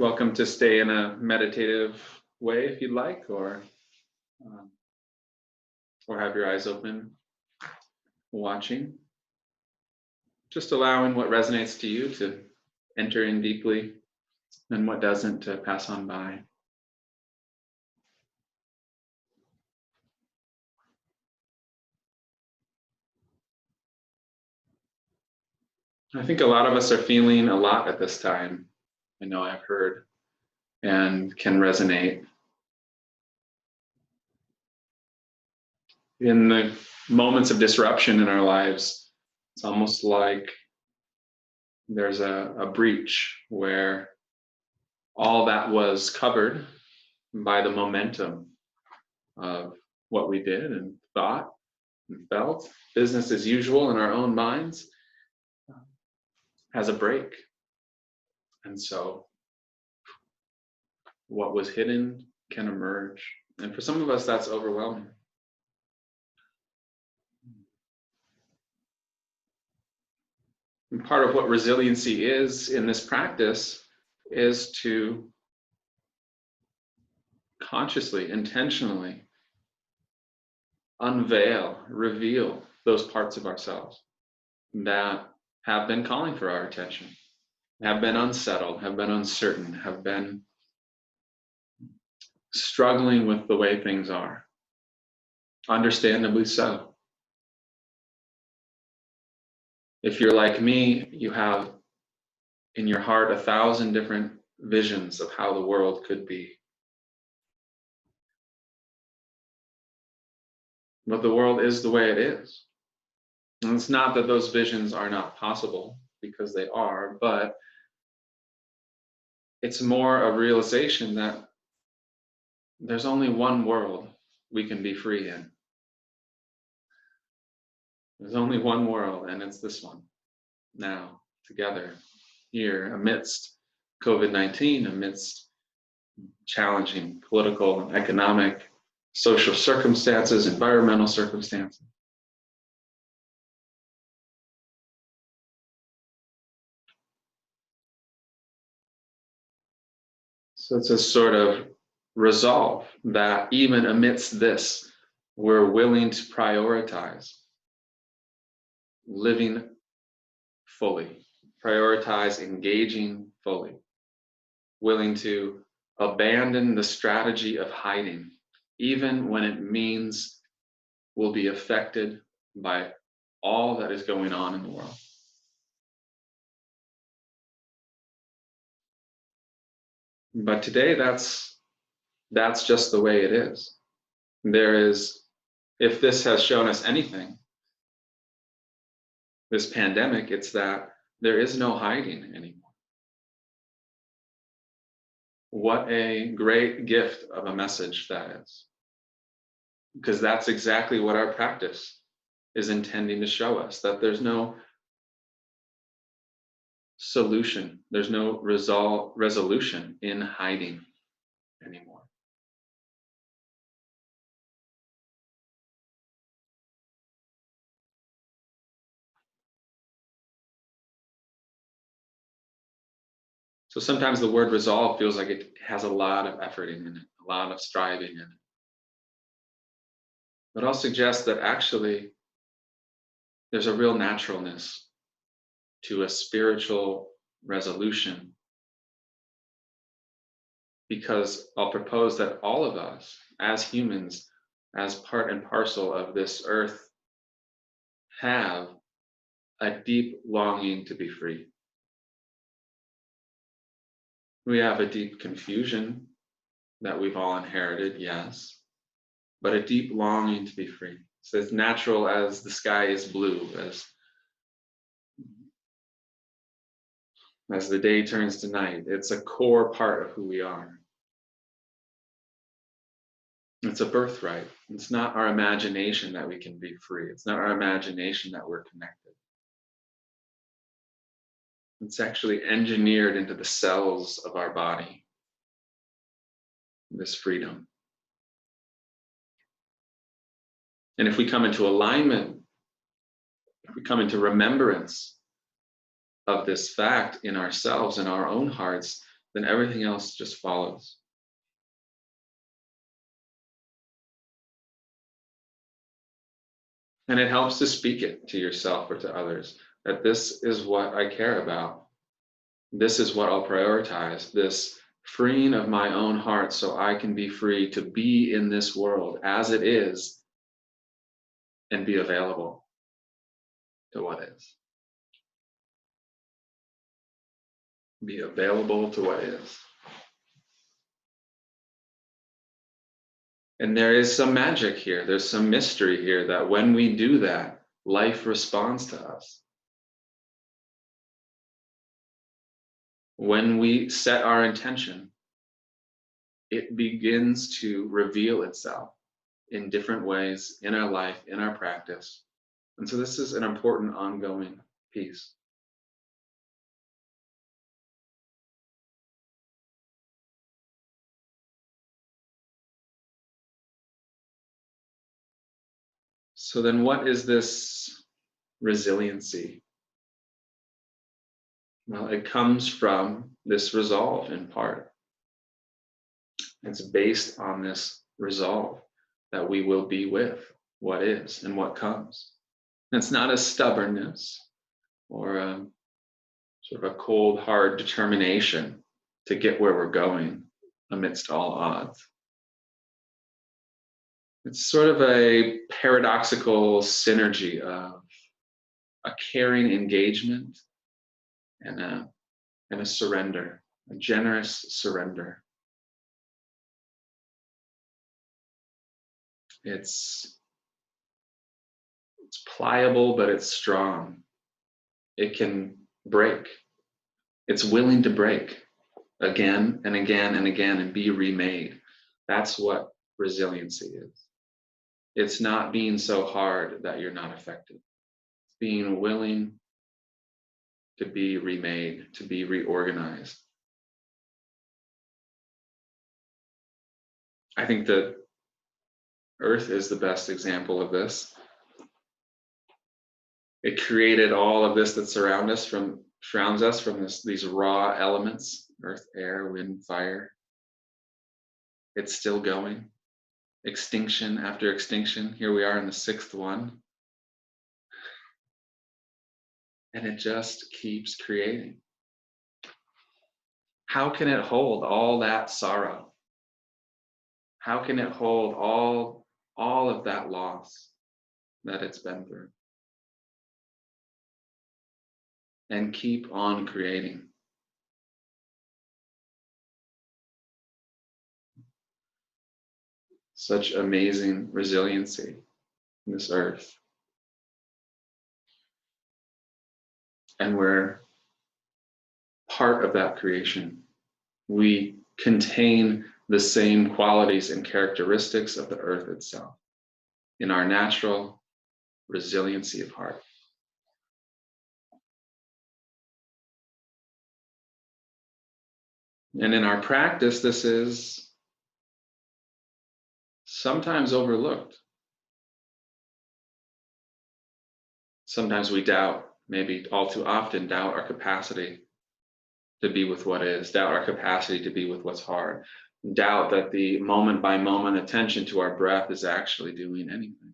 welcome to stay in a meditative way if you'd like, or have your eyes open, watching. Just allowing what resonates to you to enter in deeply, and what doesn't to pass on by. I think a lot of us are feeling a lot at this time. I know I've heard and can resonate. In the moments of disruption in our lives, it's almost like there's a breach where all that was covered by the momentum of what we did and thought and felt, business as usual in our own minds, has a break. And so what was hidden can emerge. And for some of us, that's overwhelming. And part of what resiliency is in this practice is to consciously, intentionally unveil, reveal those parts of ourselves that have been calling for our attention, have been unsettled, have been uncertain, have been struggling with the way things are. Understandably so. If you're like me, you have in your heart 1,000 different visions of how the world could be. But the world is the way it is. And it's not that those visions are not possible, because they are, but it's more a realization that there's only one world we can be free in. There's only one world, and it's this one. Now, together, here, amidst COVID-19, amidst challenging political and economic, social circumstances, environmental circumstances. So it's a sort of resolve that even amidst this, we're willing to prioritize living fully, prioritize engaging fully, willing to abandon the strategy of hiding, even when it means we'll be affected by all that is going on in the world. But today, that's just the way it is. There is, if this has shown us anything, this pandemic, it's that there is no hiding anymore. What a great gift of a message that is. Because that's exactly what our practice is intending to show us, that there's no solution, there's no resolution in hiding anymore. So sometimes the word resolve feels like it has a lot of effort in it, a lot of striving in it. But I'll suggest that actually there's a real naturalness to a spiritual resolution, because I'll propose that all of us as humans, as part and parcel of this earth, have a deep longing to be free. We have a deep confusion that we've all inherited, yes, but a deep longing to be free. So as natural as the sky is blue, as the day turns to night, it's a core part of who we are. It's a birthright. It's not our imagination that we can be free. It's not our imagination that we're connected. It's actually engineered into the cells of our body, this freedom. And if we come into alignment, if we come into remembrance of this fact in ourselves, in our own hearts, then everything else just follows. And it helps to speak it to yourself or to others, that this is what I care about. This is what I'll prioritize, this freeing of my own heart so I can be free to be in this world as it is and be available to what is. Be available to what is. And there is some magic here. There's some mystery here that when we do that, life responds to us. When we set our intention, it begins to reveal itself in different ways in our life, in our practice. And so this is an important ongoing piece. So then what is this resiliency? Well, it comes from this resolve in part. It's based on this resolve that we will be with what is and what comes. It's not a stubbornness or a sort of a cold, hard determination to get where we're going amidst all odds. It's sort of a paradoxical synergy of a caring engagement and a surrender, a generous surrender. It's pliable, but it's strong. It can break. It's willing to break again and again and again and be remade. That's what resiliency is. It's not being so hard that you're not affected. It's being willing to be remade, to be reorganized. I think the Earth is the best example of this. It created all of this that surrounds us from these raw elements, earth, air, wind, fire. It's still going. Extinction after extinction. Here we are in the sixth one. And it just keeps creating. How can it hold all that sorrow? How can it hold all of that loss that it's been through? And keep on creating. Such amazing resiliency in this earth. And we're part of that creation. We contain the same qualities and characteristics of the earth itself in our natural resiliency of heart. And in our practice, this is sometimes overlooked. Sometimes we doubt, maybe all too often doubt our capacity to be with what is, doubt our capacity to be with what's hard, doubt that the moment by moment attention to our breath is actually doing anything.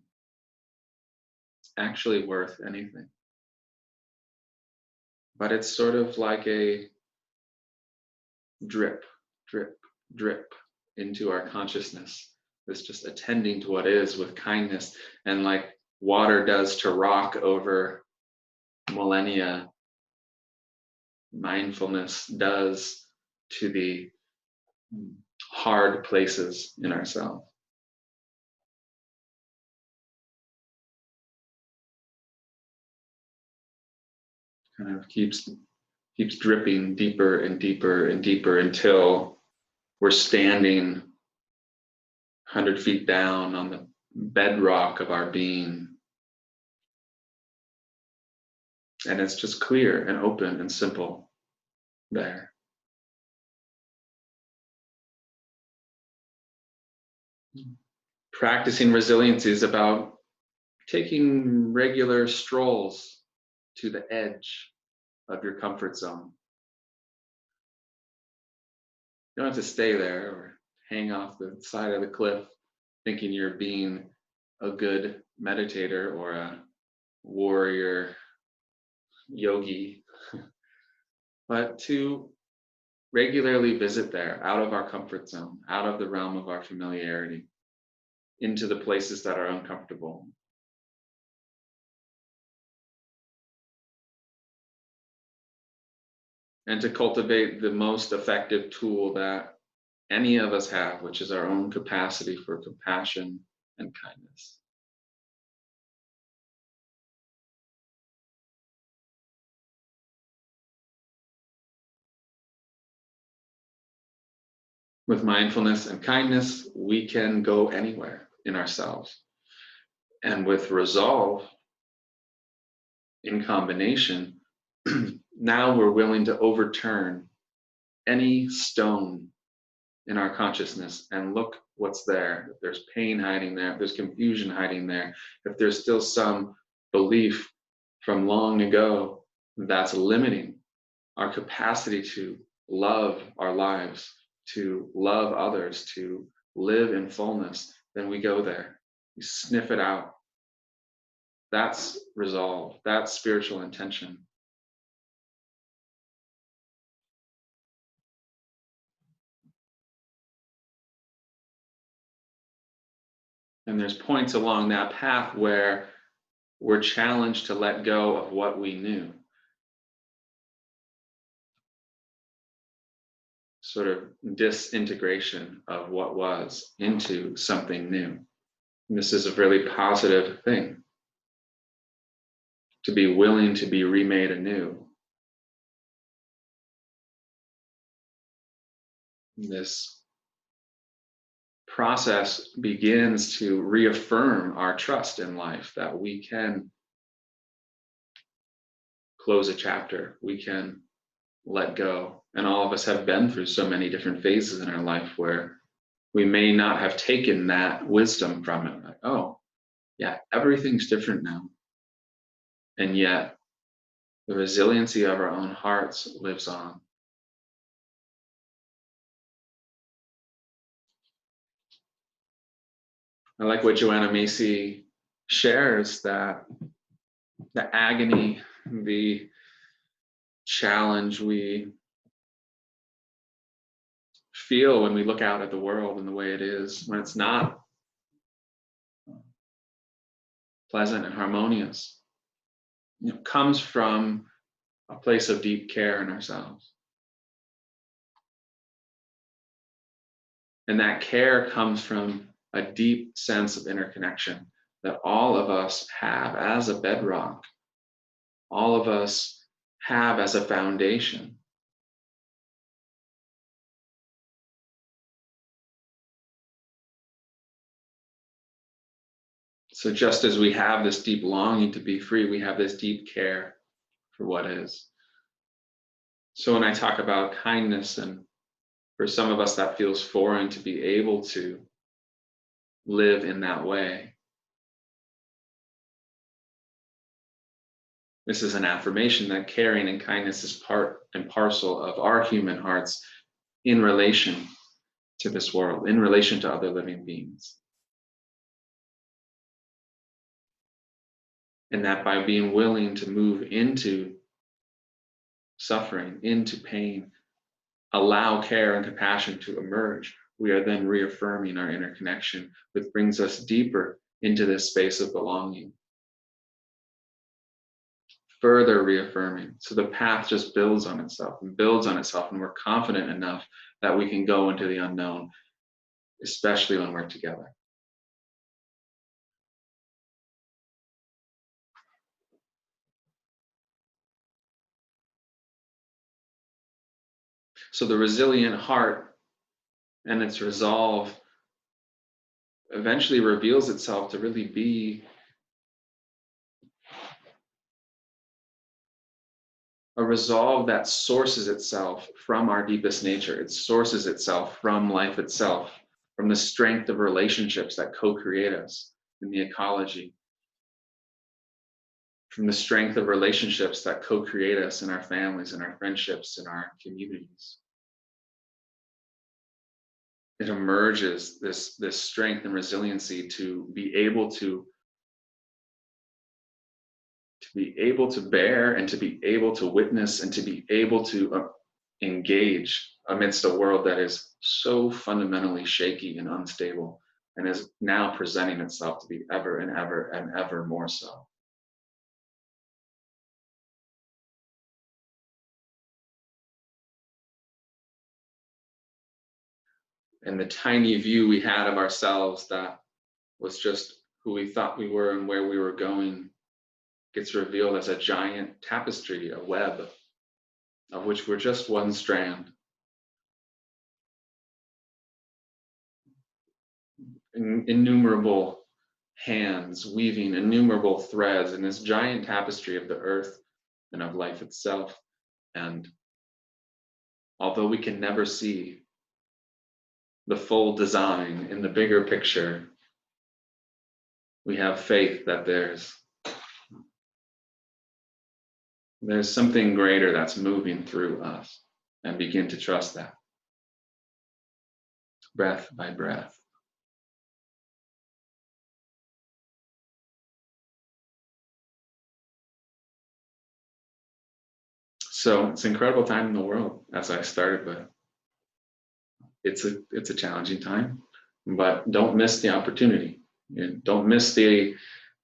It's actually worth anything. But it's sort of like a drip, drip, drip into our consciousness. It's just attending to what is with kindness, and like water does to rock over millennia, mindfulness does to the hard places in ourselves. Kind of keeps dripping deeper and deeper and deeper until we're standing 100 feet down on the bedrock of our being. And it's just clear and open and simple there. Practicing resiliency is about taking regular strolls to the edge of your comfort zone. You don't have to stay there or hang off the side of the cliff thinking you're being a good meditator or a warrior yogi, but to regularly visit there out of our comfort zone, out of the realm of our familiarity, into the places that are uncomfortable. And to cultivate the most effective tool that any of us have, which is our own capacity for compassion and kindness. With mindfulness and kindness, we can go anywhere in ourselves. And with resolve in combination, now we're willing to overturn any stone in our consciousness and look what's there. If there's pain hiding there, if there's confusion hiding there, if there's still some belief from long ago that's limiting our capacity to love our lives, to love others, to live in fullness, then we go there. We sniff it out. That's resolve. That's spiritual intention. And there's points along that path where we're challenged to let go of what we knew. Sort of disintegration of what was into something new. And this is a really positive thing, to be willing to be remade anew. This process begins to reaffirm our trust in life, that we can close a chapter, we can let go. And all of us have been through so many different phases in our life where we may not have taken that wisdom from it. Like, oh, yeah, everything's different now. And yet, the resiliency of our own hearts lives on. I like what Joanna Macy shares, that the agony, the challenge we feel when we look out at the world and the way it is, when it's not pleasant and harmonious, comes from a place of deep care in ourselves. And that care comes from a deep sense of interconnection that all of us have as a bedrock, all of us have as a foundation. So just as we have this deep longing to be free, we have this deep care for what is. So when I talk about kindness, and for some of us that feels foreign to be able to live in that way, this is an affirmation that caring and kindness is part and parcel of our human hearts in relation to this world, in relation to other living beings. And that by being willing to move into suffering, into pain, allow care and compassion to emerge, we are then reaffirming our interconnection, which brings us deeper into this space of belonging. Further reaffirming. So the path just builds on itself and builds on itself, and we're confident enough that we can go into the unknown, especially when we're together. So the resilient heart and its resolve eventually reveals itself to really be a resolve that sources itself from our deepest nature. It sources itself from life itself, from the strength of relationships that co-create us in the ecology, from the strength of relationships that co-create us in our families, in our friendships, in our communities. it emerges this strength and resiliency to be able to bear and to be able to witness and to be able to engage amidst a world that is so fundamentally shaky and unstable and is now presenting itself to be ever and ever and ever more so. And the tiny view we had of ourselves that was just who we thought we were and where we were going gets revealed as a giant tapestry, a web of which we're just one strand. Innumerable hands weaving innumerable threads in this giant tapestry of the earth and of life itself. And although we can never see the full design in the bigger picture, we have faith that there's something greater that's moving through us, and begin to trust that, breath by breath. So it's an incredible time in the world, as I started with. It's a challenging time, but don't miss the opportunity. Don't miss the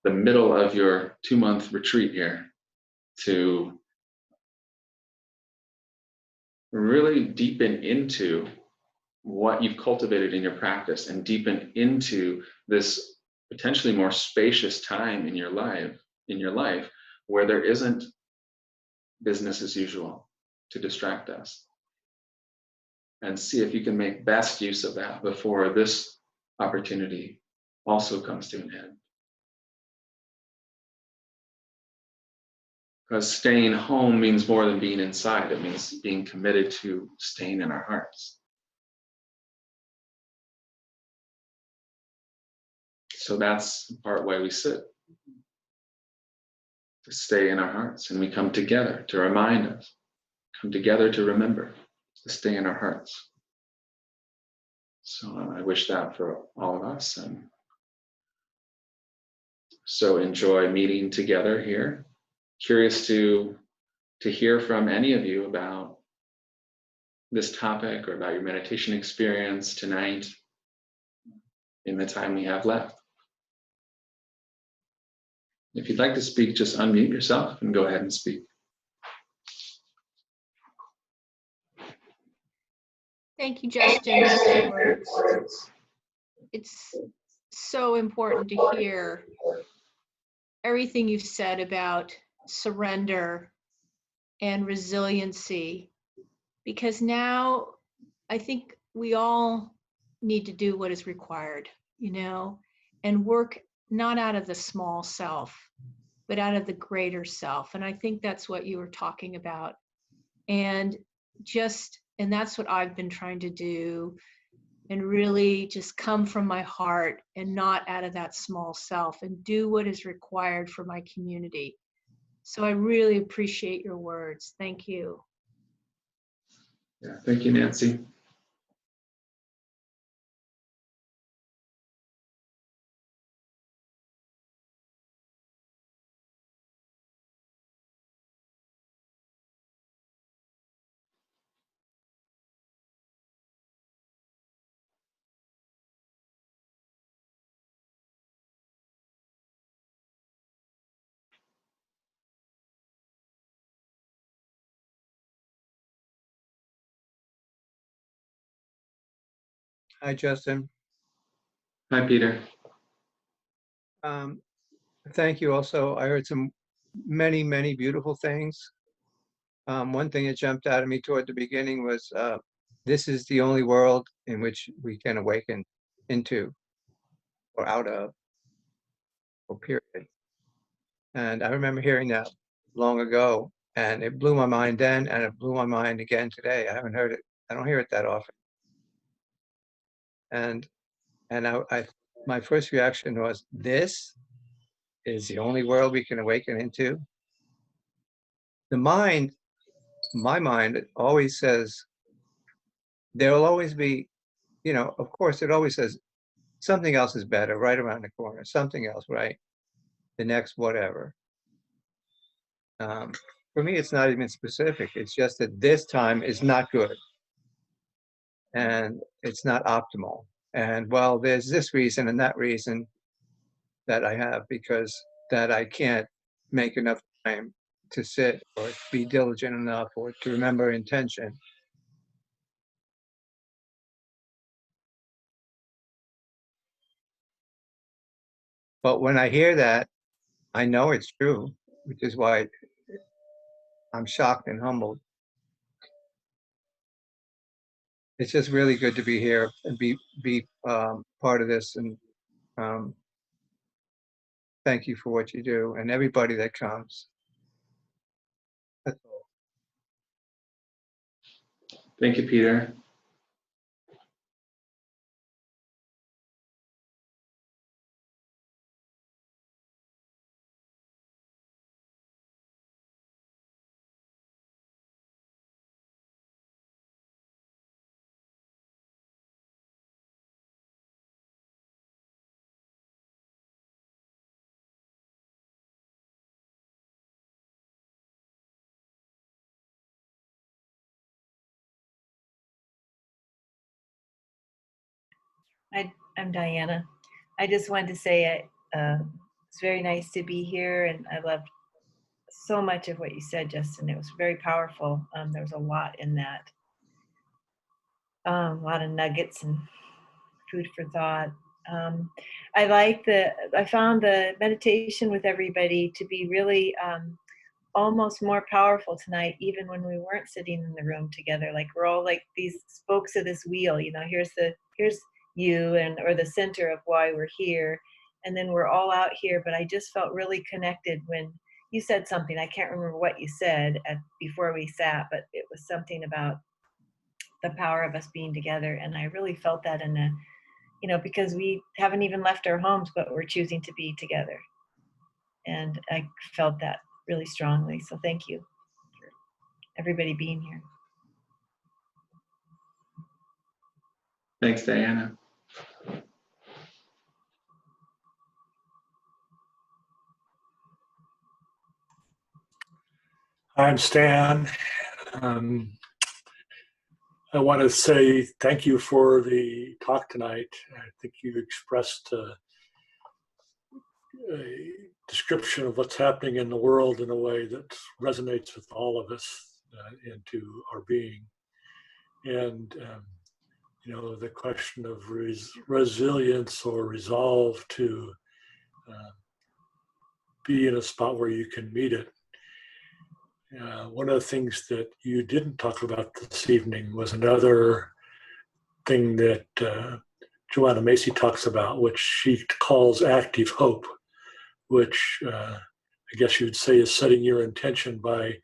middle of your 2-month retreat here to really deepen into what you've cultivated in your practice and deepen into this potentially more spacious time in your life where there isn't business as usual to distract us, and see if you can make best use of that before this opportunity also comes to an end. Because staying home means more than being inside. It means being committed to staying in our hearts. So that's part why we sit, to stay in our hearts. And we come together to remind us, come together to remember, to stay in our hearts. So I wish that for all of us. And so enjoy meeting together here. Curious to hear from any of you about this topic or about your meditation experience tonight in the time we have left. If you'd like to speak, just unmute yourself and go ahead and speak. Thank you, Justin, for your words. It's so important to hear everything you've said about surrender and resiliency, because now I think we all need to do what is required, and work not out of the small self, but out of the greater self. And I think that's what you were talking about. And that's what I've been trying to do, and really just come from my heart and not out of that small self, and do what is required for my community. So I really appreciate your words. Thank you. Yeah, thank you, Nancy. Hi, Justin. Hi, Peter. Thank you also. I heard many, many beautiful things. One thing that jumped out at me toward the beginning was, this is the only world in which we can awaken into or out of, or period. And I remember hearing that long ago, and it blew my mind then, and it blew my mind again today. I haven't heard it. I don't hear it that often. And my first reaction was, this is the only world we can awaken into. My mind always says, there will always be of course, it always says something else is better right around the corner, something else, right? The next whatever. For me, it's not even specific. It's just that this time is not good and it's not optimal. And well, there's this reason and that reason that I have because that I can't make enough time to sit or be diligent enough or to remember intention. But when I hear that, I know it's true, which is why I'm shocked and humbled. It's just really good to be here and be part of this. And um, thank you for what you do and everybody that comes. That's all. Thank you, Peter. I'm Diana. I just wanted to say it's very nice to be here, and I loved so much of what you said, Justin. It was very powerful. There was a lot in that, a lot of nuggets and food for thought. I found the meditation with everybody to be really almost more powerful tonight, even when we weren't sitting in the room together. Like we're all like these spokes of this wheel. Here's you or the center of why we're here, and then we're all out here. But I just felt really connected when you said something. I can't remember what you said before we sat, but it was something about the power of us being together, and I really felt that because we haven't even left our homes, but we're choosing to be together, and I felt that really strongly. So thank you for everybody being here. Thanks, Diana. I'm Stan. I want to say thank you for the talk tonight. I think you expressed a description of what's happening in the world in a way that resonates with all of us into our being. And, the question of resilience or resolve to be in a spot where you can meet it. One of the things that you didn't talk about this evening was another thing that Joanna Macy talks about, which she calls active hope, which I guess you would say is setting your intention by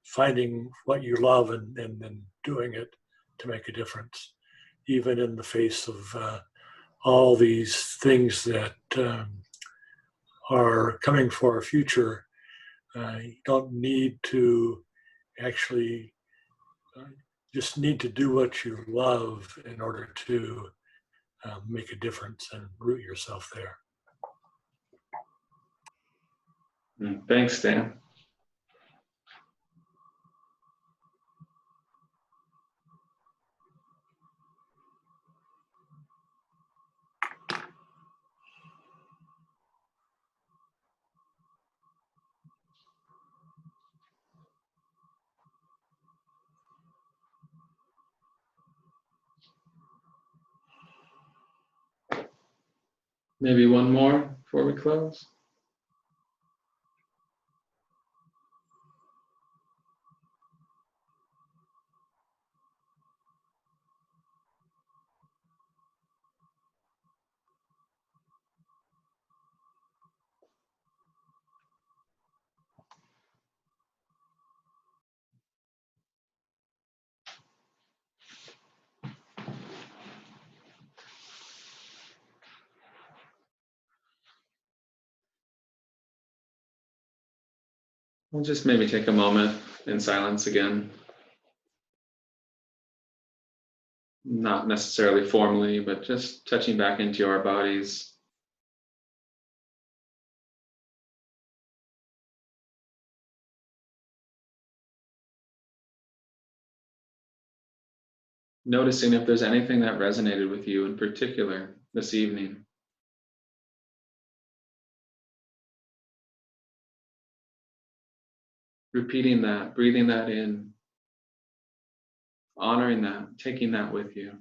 finding what you love and then doing it to make a difference, even in the face of all these things that are coming for our future. You don't need to actually just need to do what you love in order to make a difference and root yourself there. Thanks, Dan. Maybe one more before we close. We'll just maybe take a moment in silence again. not necessarily formally, but just touching back into our bodies. Noticing if there's anything that resonated with you in particular this evening. Repeating that, breathing that in, honoring that, taking that with you.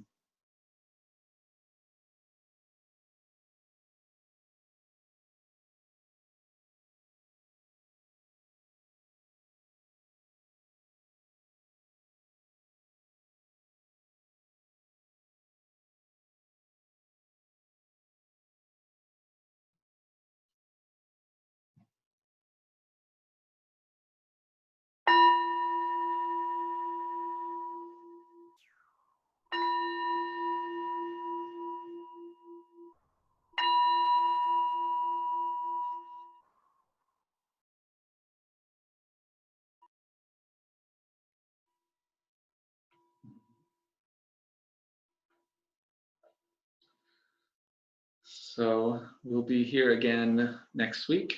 So we'll be here again next week,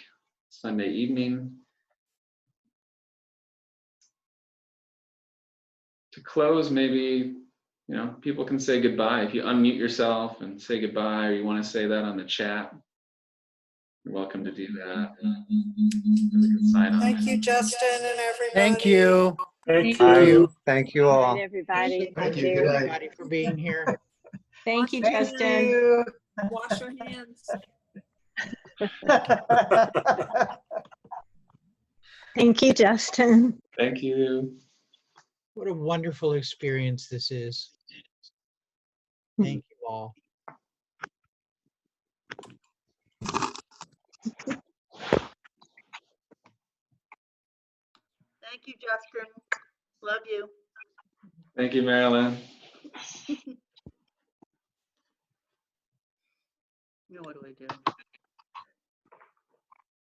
Sunday evening. To close, maybe, people can say goodbye. If you unmute yourself and say goodbye, or you want to say that on the chat, you're welcome to do that. We can sign off. Thank you, Justin and everybody. Thank you. Thank Bye. you. Thank you Good all. night, everybody. Thank you, everybody, for being here. Thank you, Thank Justin. you. Wash your hands. Thank you, Justin. Thank you. What a wonderful experience this is. Thank you all. Thank you, Justin. Love you. Thank you, Marilyn. Now what do I do?